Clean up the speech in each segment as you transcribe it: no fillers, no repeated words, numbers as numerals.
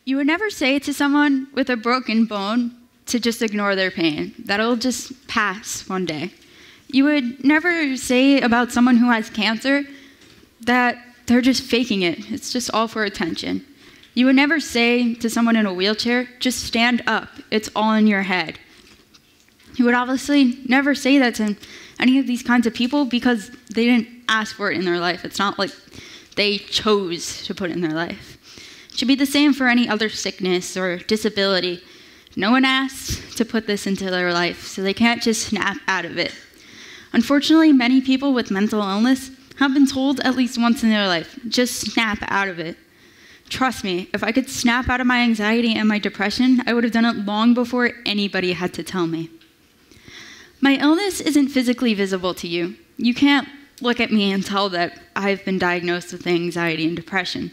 You would never say to someone with a broken bone to just ignore their pain, that it'll just pass one day. You would never say about someone who has cancer that they're just faking it. It's just all for attention. You would never say to someone in a wheelchair, just stand up. It's all in your head. You would obviously never say that to any of these kinds of people because they didn't ask for it in their life. It's not like they chose to put it in their life. It should be the same for any other sickness or disability. No one asked to put this into their life, so they can't just snap out of it. Unfortunately, many people with mental illness have been told at least once in their life, just snap out of it. Trust me, if I could snap out of my anxiety and my depression, I would have done it long before anybody had to tell me. My illness isn't physically visible to you. You can't look at me and tell that I've been diagnosed with anxiety and depression.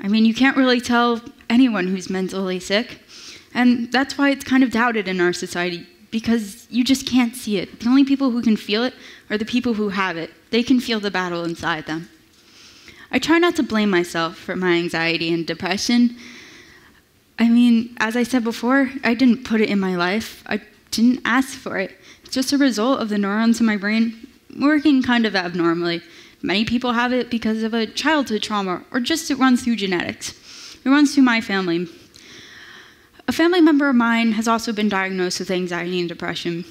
I mean, you can't really tell anyone who's mentally sick. And that's why it's kind of doubted in our society, because you just can't see it. The only people who can feel it are the people who have it. They can feel the battle inside them. I try not to blame myself for my anxiety and depression. I mean, as I said before, I didn't put it in my life. I didn't ask for it. It's just a result of the neurons in my brain working kind of abnormally. Many people have it because of a childhood trauma, or just it runs through genetics. It runs through my family. A family member of mine has also been diagnosed with anxiety and depression.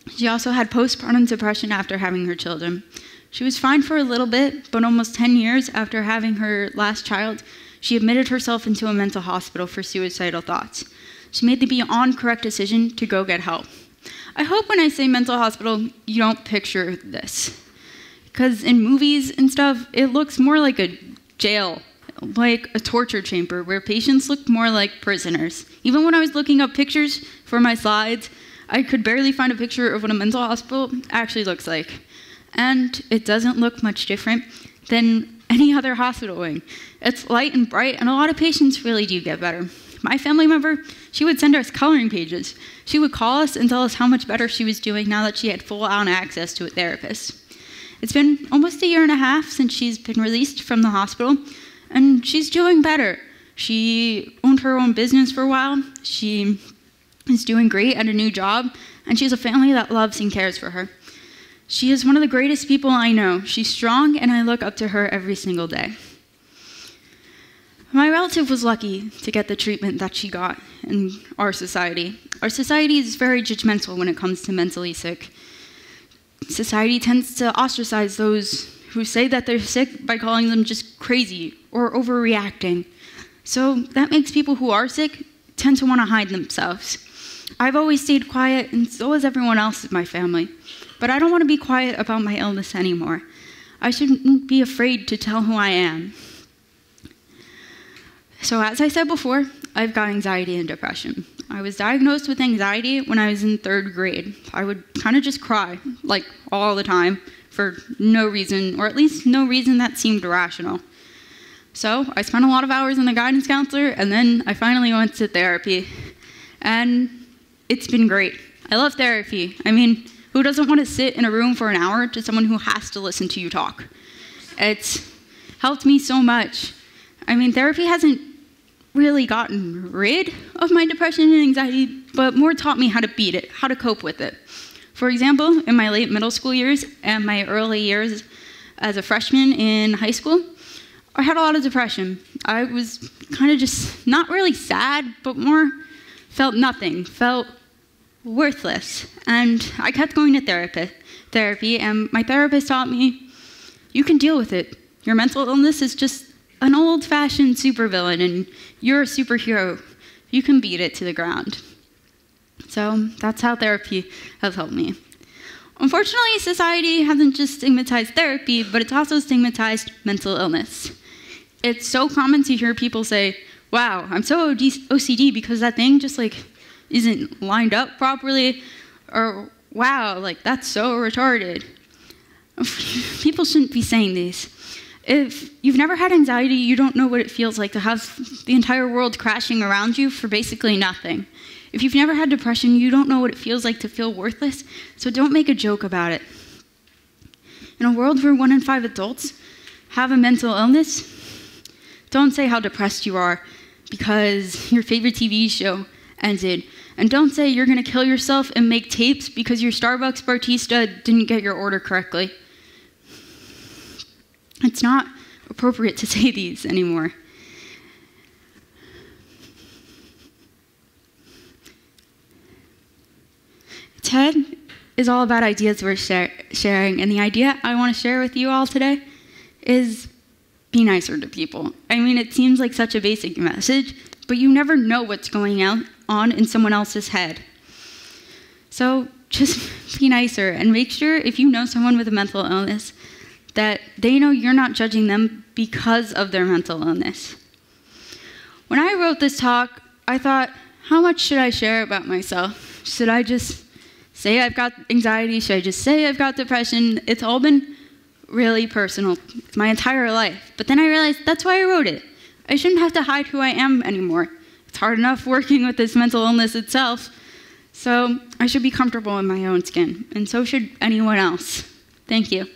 She also had postpartum depression after having her children. She was fine for a little bit, but almost 10 years after having her last child, she admitted herself into a mental hospital for suicidal thoughts. She made the beyond correct decision to go get help. I hope when I say mental hospital, you don't picture this. Because in movies and stuff, it looks more like a jail, like a torture chamber where patients look more like prisoners. Even when I was looking up pictures for my slides, I could barely find a picture of what a mental hospital actually looks like. And it doesn't look much different than any other hospital wing. It's light and bright, and a lot of patients really do get better. My family member, she would send us coloring pages. She would call us and tell us how much better she was doing now that she had full-on access to a therapist. It's been almost a year and a half since she's been released from the hospital, and she's doing better. She owned her own business for a while. She is doing great at a new job, and she has a family that loves and cares for her. She is one of the greatest people I know. She's strong, and I look up to her every single day. My relative was lucky to get the treatment that she got in our society. Our society is very judgmental when it comes to mentally sick. Society tends to ostracize those who say that they're sick by calling them just crazy or overreacting. So that makes people who are sick tend to want to hide themselves. I've always stayed quiet, and so has everyone else in my family. But I don't want to be quiet about my illness anymore. I shouldn't be afraid to tell who I am. So as I said before, I've got anxiety and depression. I was diagnosed with anxiety when I was in 3rd grade. I would kind of just cry, like all the time, for no reason, or at least no reason that seemed rational. So I spent a lot of hours in the guidance counselor, and then I finally went to therapy. And it's been great. I love therapy. I mean, who doesn't want to sit in a room for an hour to someone who has to listen to you talk? It's helped me so much. I mean, therapy hasn't really gotten rid of my depression and anxiety, but more taught me how to beat it, how to cope with it. For example, in my late middle school years and my early years as a freshman in high school, I had a lot of depression. I was kind of just not really sad, but more felt nothing, felt worthless. And I kept going to therapy, and my therapist taught me, you can deal with it. Your mental illness is just an old-fashioned supervillain, and you're a superhero. You can beat it to the ground. So that's how therapy has helped me. Unfortunately, society hasn't just stigmatized therapy, but it's also stigmatized mental illness. It's so common to hear people say, wow, I'm so OCD because that thing just isn't lined up properly, or wow, that's so retarded. People shouldn't be saying these. If you've never had anxiety, you don't know what it feels like to have the entire world crashing around you for basically nothing. If you've never had depression, you don't know what it feels like to feel worthless, so don't make a joke about it. In a world where 1 in 5 adults have a mental illness, don't say how depressed you are, because your favorite TV show ended. And don't say you're going to kill yourself and make tapes because your Starbucks barista didn't get your order correctly. It's not appropriate to say these anymore. TED is all about ideas we're sharing, and the idea I want to share with you all today is be nicer to people. I mean, it seems like such a basic message, but you never know what's going on in someone else's head. So just be nicer, and make sure if you know someone with a mental illness that they know you're not judging them because of their mental illness. When I wrote this talk, I thought, how much should I share about myself? Should I just say I've got anxiety? Should I just say I've got depression? It's all been really personal. It's my entire life. But then I realized that's why I wrote it. I shouldn't have to hide who I am anymore. It's hard enough working with this mental illness itself. So I should be comfortable in my own skin, and so should anyone else. Thank you.